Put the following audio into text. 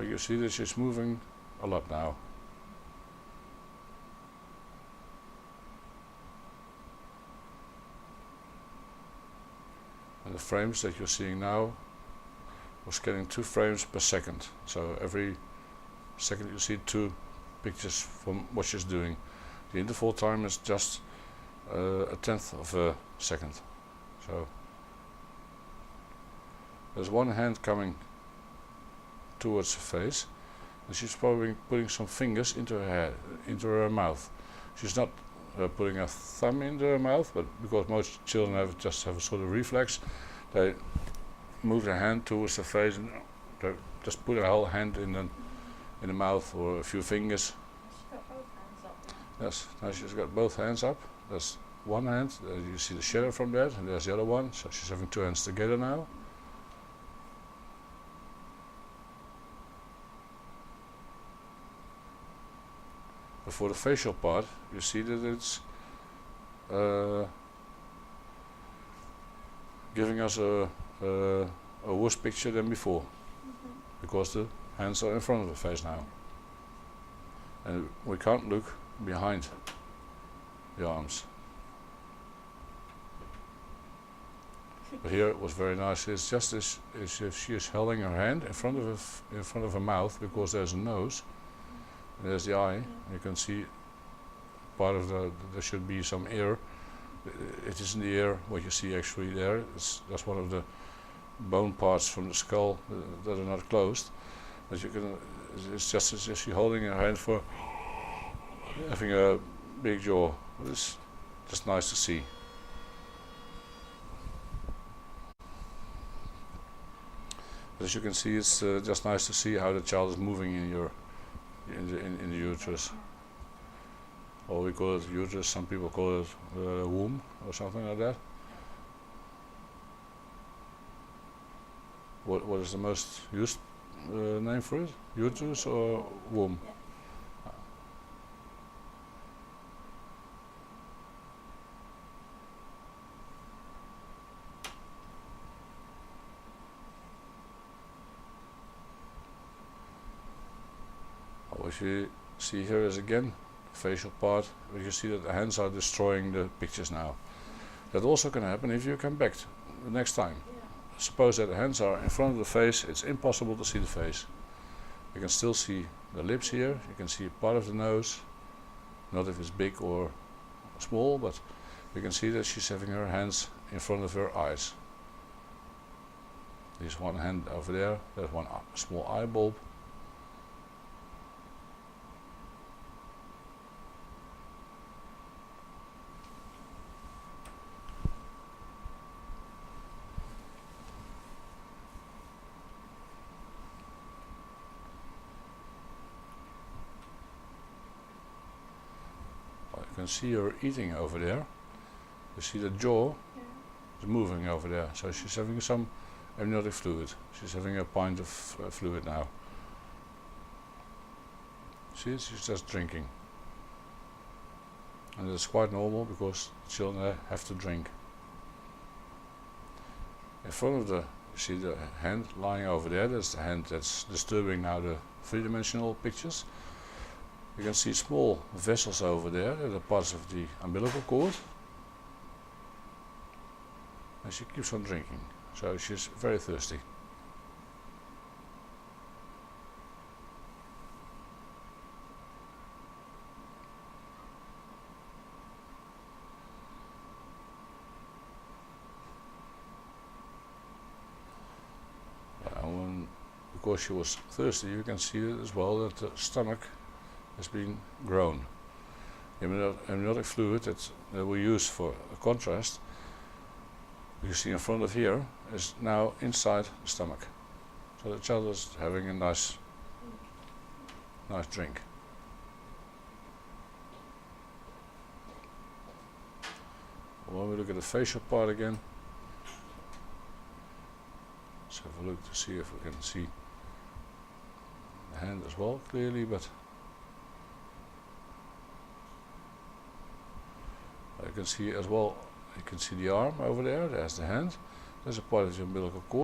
But you see that she's moving a lot now. And the frames that you're seeing now was getting 2 frames per second. So every second you see 2 pictures from what she's doing. The interval time is just a tenth of a second. So there's one hand coming towards her face, and she's probably putting some fingers into her head, into her mouth. She's not putting a thumb into her mouth, but because most children just have a sort of reflex, they move their hand towards the face and they just put a whole hand in the mouth, or a few fingers. She's got both hands up now. Yes, now she's got both hands up. That's one hand. You see the shadow from that, and there's the other one. So she's having 2 hands together now. But for the facial part, you see that it's giving us a worse picture than before, because the hands are in front of the face now, and we can't look behind the arms. But here it was very nice. It's just as if she is holding her hand in front of her mouth, because there's a nose, and there's the eye. You can see part of there should be some ear. It isn't the ear what you see actually there. That's one of the bone parts from the skull that are not closed. But you can. It's just as if she's holding her hand for having a big jaw. It's just nice to see. But as you can see, it's just nice to see how the child is moving in the uterus. Or we call it uterus. Some people call it womb or something like that. What is the most used name for it? Uterus or womb? Yeah. What you see here is again the facial part, where you see that the hands are destroying the pictures now. That also can happen if you come back the next time. Yeah. Suppose that the hands are in front of the face, it's impossible to see the face. You can still see the lips here, you can see part of the nose, not if it's big or small, but you can see that she's having her hands in front of her eyes. There's one hand over there, there's one small eye bulb. You can see her eating over there. You see the jaw is moving over there. So she's having some amniotic fluid. She's having a pint of fluid now. See, she's just drinking. And it's quite normal because children have to drink. In front of you see the hand lying over there. That's the hand that's disturbing now the three-dimensional pictures. You can see small vessels over there, the parts of the umbilical cord. And she keeps on drinking, so she's very thirsty. And because she was thirsty, you can see as well that the stomach has been grown. The amniotic fluid that we use for contrast, you see in front of here, is now inside the stomach. So the child is having a nice drink. When we look at the facial part again, let's have a look to see if we can see the hand as well clearly, but you can see as well, you can see the arm over there, there's the hand, there's a part of the umbilical cord.